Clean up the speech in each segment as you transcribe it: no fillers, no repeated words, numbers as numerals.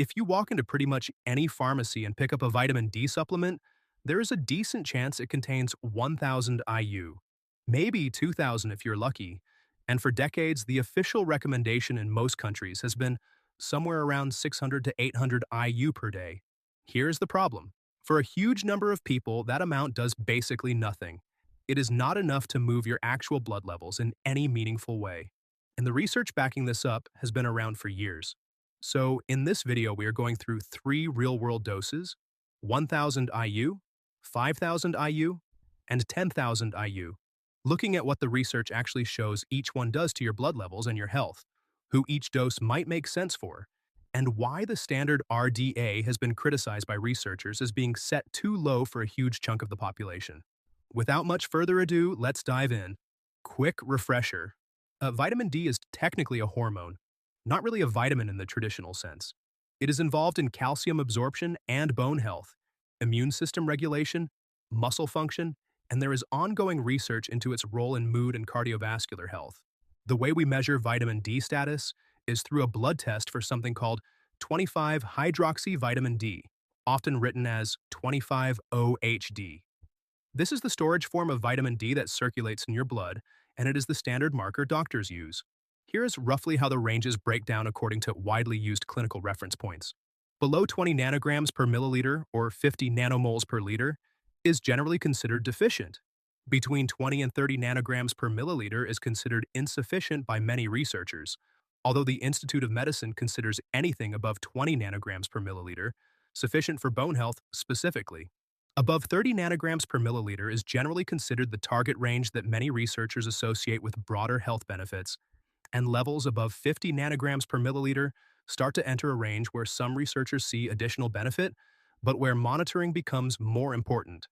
If you walk into pretty much any pharmacy and pick up a vitamin D supplement, there is a decent chance it contains 1,000 IU, maybe 2,000 if you're lucky, and for decades, the official recommendation in most countries has been somewhere around 600 to 800 IU per day. Here's the problem. For a huge number of people, that amount does basically nothing. It is not enough to move your actual blood levels in any meaningful way. And the research backing this up has been around for years. So in this video, we are going through three real-world doses: 1,000 IU, 5,000 IU, and 10,000 IU, looking at what the research actually shows each one does to your blood levels and your health, who each dose might make sense for, and why the standard RDA has been criticized by researchers as being set too low for a huge chunk of the population. Without much further ado, let's dive in. Quick refresher. Vitamin D is technically a hormone, not really a vitamin in the traditional sense. It is involved in calcium absorption and bone health, immune system regulation, muscle function, and there is ongoing research into its role in mood and cardiovascular health. The way we measure vitamin D status is through a blood test for something called 25-hydroxyvitamin D, often written as 25-OHD. This is the storage form of vitamin D that circulates in your blood, and it is the standard marker doctors use. Here is roughly how the ranges break down according to widely used clinical reference points. Below 20 nanograms per milliliter or 50 nanomoles per liter is generally considered deficient. Between 20 and 30 nanograms per milliliter is considered insufficient by many researchers, although the Institute of Medicine considers anything above 20 nanograms per milliliter sufficient for bone health specifically. Above 30 nanograms per milliliter is generally considered the target range that many researchers associate with broader health benefits, and levels above 50 nanograms per milliliter start to enter a range where some researchers see additional benefit, but where monitoring becomes more important.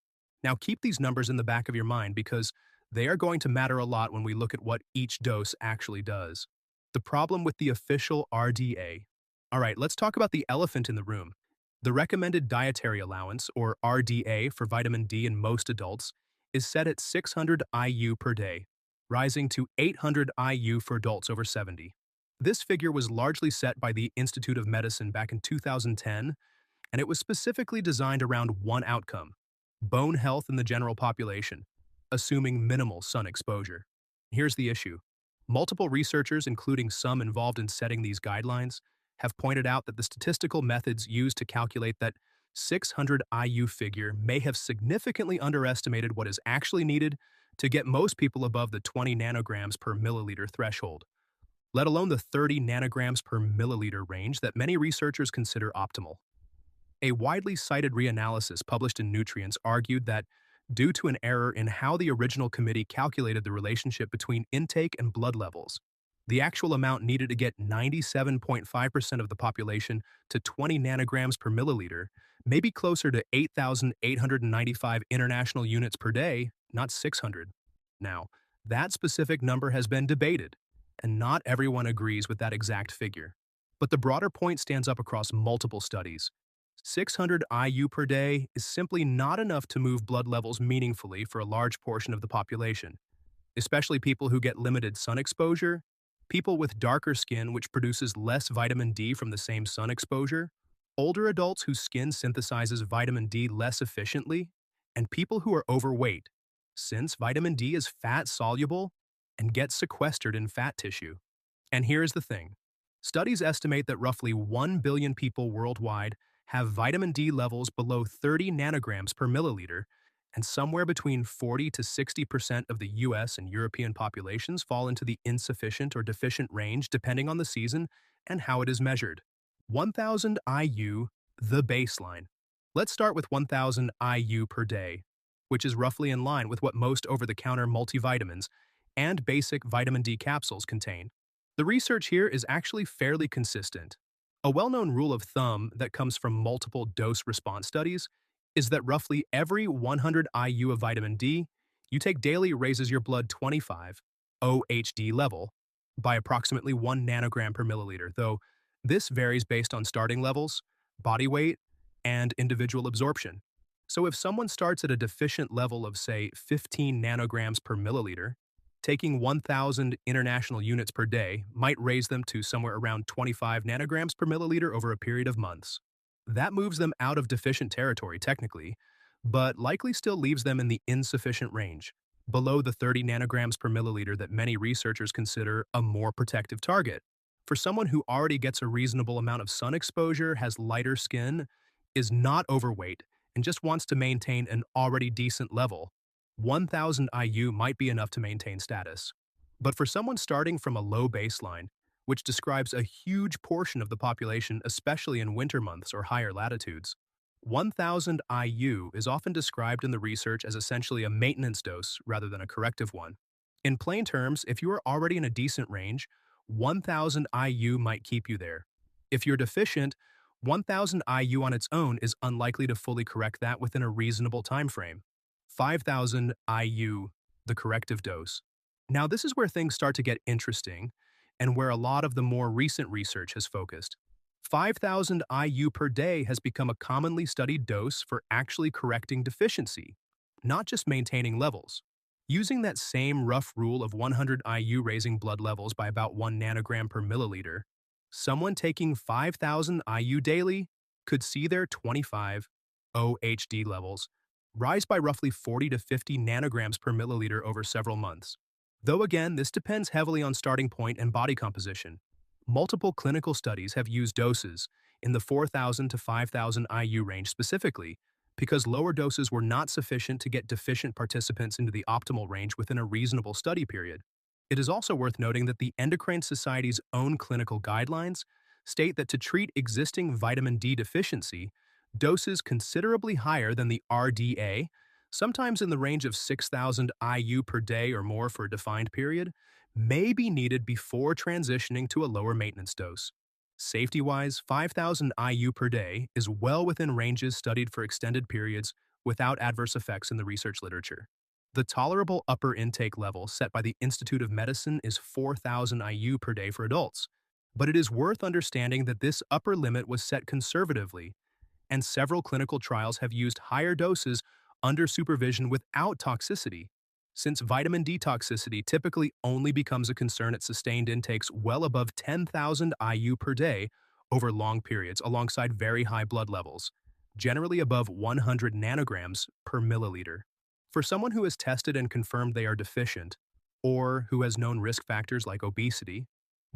Now keep these numbers in the back of your mind because they are going to matter a lot when we look at what each dose actually does. The problem with the official RDA. All right, let's talk about the elephant in the room. The recommended dietary allowance, or RDA, for vitamin D in most adults is set at 600 IU per day, rising to 800 IU for adults over 70. This figure was largely set by the Institute of Medicine back in 2010, and it was specifically designed around one outcome: bone health in the general population, assuming minimal sun exposure. Here's the issue. Multiple researchers, including some involved in setting these guidelines, have pointed out that the statistical methods used to calculate that 600 IU figure may have significantly underestimated what is actually needed to get most people above the 20 nanograms per milliliter threshold, let alone the 30 nanograms per milliliter range that many researchers consider optimal. A widely cited reanalysis published in Nutrients argued that, due to an error in how the original committee calculated the relationship between intake and blood levels, the actual amount needed to get 97.5% of the population to 20 nanograms per milliliter may be closer to 8,895 international units per day, not 600. Now, that specific number has been debated, and not everyone agrees with that exact figure. But the broader point stands up across multiple studies. 600 IU per day is simply not enough to move blood levels meaningfully for a large portion of the population, especially people who get limited sun exposure, people with darker skin which produces less vitamin D from the same sun exposure, older adults whose skin synthesizes vitamin D less efficiently, and people who are overweight, since vitamin D is fat-soluble and gets sequestered in fat tissue. And here's the thing. Studies estimate that roughly 1 billion people worldwide have vitamin D levels below 30 nanograms per milliliter, and somewhere between 40 to 60% of the US and European populations fall into the insufficient or deficient range depending on the season and how it is measured. 1,000 IU, the baseline. Let's start with 1,000 IU per day, which is roughly in line with what most over-the-counter multivitamins and basic vitamin D capsules contain. The research here is actually fairly consistent. A well-known rule of thumb that comes from multiple dose-response studies is that roughly every 100 IU of vitamin D you take daily raises your blood 25 OHD level by approximately 1 nanogram per milliliter, though this varies based on starting levels, body weight, and individual absorption. So if someone starts at a deficient level of, say, 15 nanograms per milliliter, Taking 1,000 international units per day might raise them to somewhere around 25 nanograms per milliliter over a period of months. That moves them out of deficient territory technically, but likely still leaves them in the insufficient range, below the 30 nanograms per milliliter that many researchers consider a more protective target. For someone who already gets a reasonable amount of sun exposure, has lighter skin, is not overweight, and just wants to maintain an already decent level, 1,000 IU might be enough to maintain status. But for someone starting from a low baseline, which describes a huge portion of the population, especially in winter months or higher latitudes, 1,000 IU is often described in the research as essentially a maintenance dose rather than a corrective one. In plain terms, if you are already in a decent range, 1,000 IU might keep you there. If you're deficient, 1,000 IU on its own is unlikely to fully correct that within a reasonable time frame. 5,000 IU, the corrective dose. Now, this is where things start to get interesting and where a lot of the more recent research has focused. 5,000 IU per day has become a commonly studied dose for actually correcting deficiency, not just maintaining levels. Using that same rough rule of 100 IU raising blood levels by about 1 nanogram per milliliter, someone taking 5,000 IU daily could see their 25 OHD levels rise by roughly 40 to 50 nanograms per milliliter over several months. Though again, this depends heavily on starting point and body composition. Multiple clinical studies have used doses in the 4,000 to 5,000 IU range specifically because lower doses were not sufficient to get deficient participants into the optimal range within a reasonable study period. It is also worth noting that the Endocrine Society's own clinical guidelines state that to treat existing vitamin D deficiency, doses considerably higher than the RDA, sometimes in the range of 6,000 IU per day or more for a defined period, may be needed before transitioning to a lower maintenance dose. Safety-wise, 5,000 IU per day is well within ranges studied for extended periods without adverse effects in the research literature. The tolerable upper intake level set by the Institute of Medicine is 4,000 IU per day for adults, but it is worth understanding that this upper limit was set conservatively, and several clinical trials have used higher doses under supervision without toxicity, since vitamin D toxicity typically only becomes a concern at sustained intakes well above 10,000 IU per day over long periods alongside very high blood levels, generally above 100 nanograms per milliliter. For someone who has tested and confirmed they are deficient, or who has known risk factors like obesity,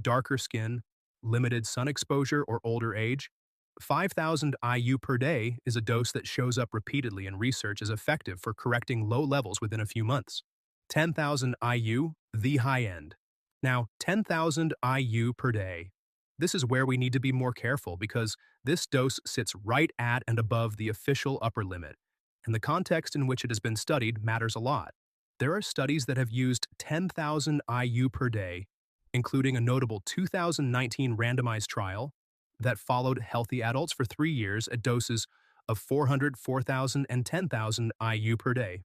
darker skin, limited sun exposure, or older age, 5,000 IU per day is a dose that shows up repeatedly in research as effective for correcting low levels within a few months. 10,000 IU, the high end. Now, 10,000 IU per day. This is where we need to be more careful because this dose sits right at and above the official upper limit, and the context in which it has been studied matters a lot. There are studies that have used 10,000 IU per day, including a notable 2019 randomized trial that followed healthy adults for 3 years at doses of 400, 4,000, and 10,000 IU per day.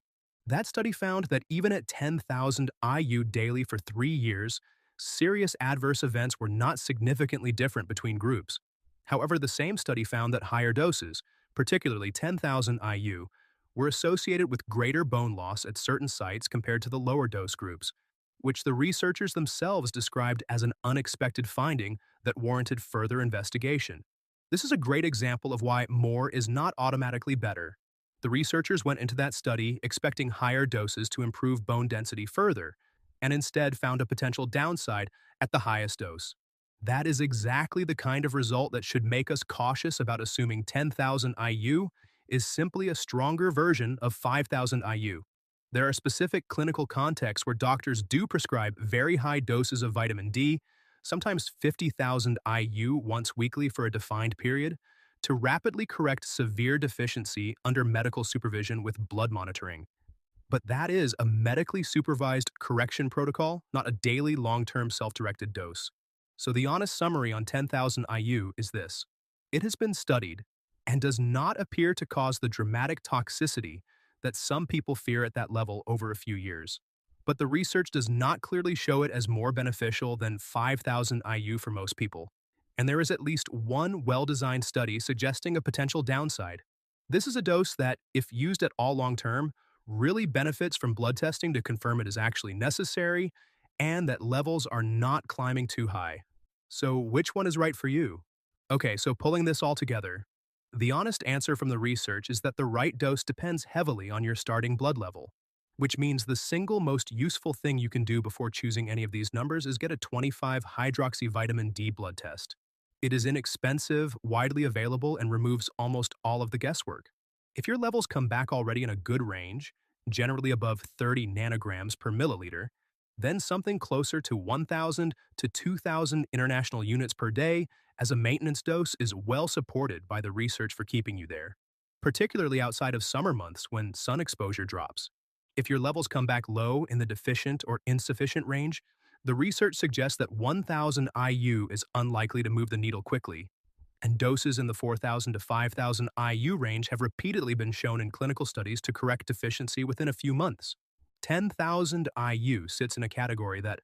That study found that even at 10,000 IU daily for 3 years, serious adverse events were not significantly different between groups. However, the same study found that higher doses, particularly 10,000 IU, were associated with greater bone loss at certain sites compared to the lower dose groups, which the researchers themselves described as an unexpected finding that warranted further investigation. This is a great example of why more is not automatically better. The researchers went into that study expecting higher doses to improve bone density further, and instead found a potential downside at the highest dose. That is exactly the kind of result that should make us cautious about assuming 10,000 IU is simply a stronger version of 5,000 IU. There are specific clinical contexts where doctors do prescribe very high doses of vitamin D, sometimes 50,000 IU once weekly for a defined period, to rapidly correct severe deficiency under medical supervision with blood monitoring. But that is a medically supervised correction protocol, not a daily long-term self-directed dose. So the honest summary on 10,000 IU is this. It has been studied and does not appear to cause the dramatic toxicity that some people fear at that level over a few years. But the research does not clearly show it as more beneficial than 5,000 IU for most people. And there is at least one well-designed study suggesting a potential downside. This is a dose that, if used at all long-term, really benefits from blood testing to confirm it is actually necessary and that levels are not climbing too high. So, which one is right for you? Okay, so pulling this all together, the honest answer from the research is that the right dose depends heavily on your starting blood level, which means the single most useful thing you can do before choosing any of these numbers is get a 25 hydroxy vitamin D blood test. It is inexpensive, widely available, and removes almost all of the guesswork. If your levels come back already in a good range, generally above 30 nanograms per milliliter, then something closer to 1,000 to 2,000 international units per day as a maintenance dose is well supported by the research for keeping you there, particularly outside of summer months when sun exposure drops. If your levels come back low in the deficient or insufficient range, the research suggests that 1,000 IU is unlikely to move the needle quickly, and doses in the 4,000 to 5,000 IU range have repeatedly been shown in clinical studies to correct deficiency within a few months. 10,000 IU sits in a category that,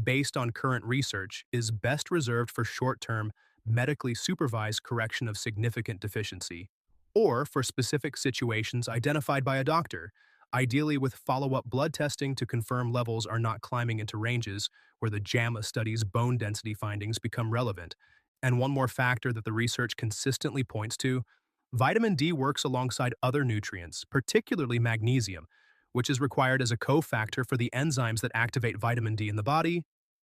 based on current research, is best reserved for short-term, medically supervised correction of significant deficiency, or for specific situations identified by a doctor, ideally with follow-up blood testing to confirm levels are not climbing into ranges where the JAMA study's bone density findings become relevant. And one more factor that the research consistently points to, vitamin D works alongside other nutrients, particularly magnesium, which is required as a cofactor for the enzymes that activate vitamin D in the body,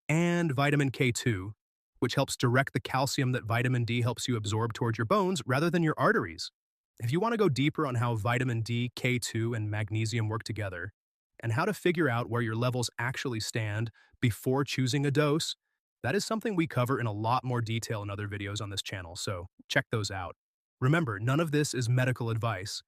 and vitamin K2, which helps direct the calcium that vitamin D helps you absorb towards your bones rather than your arteries. If you want to go deeper on how vitamin D, K2, and magnesium work together, and how to figure out where your levels actually stand before choosing a dose, that is something we cover in a lot more detail in other videos on this channel, so check those out. Remember, none of this is medical advice,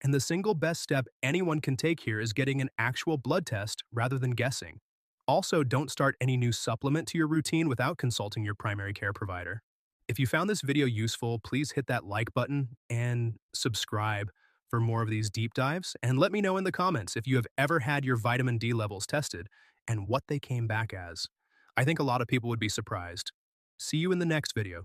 and the single best step anyone can take here is getting an actual blood test rather than guessing. Also, don't start any new supplement to your routine without consulting your primary care provider. If you found this video useful, please hit that like button and subscribe for more of these deep dives, and let me know in the comments if you have ever had your vitamin D levels tested and what they came back as. I think a lot of people would be surprised. See you in the next video.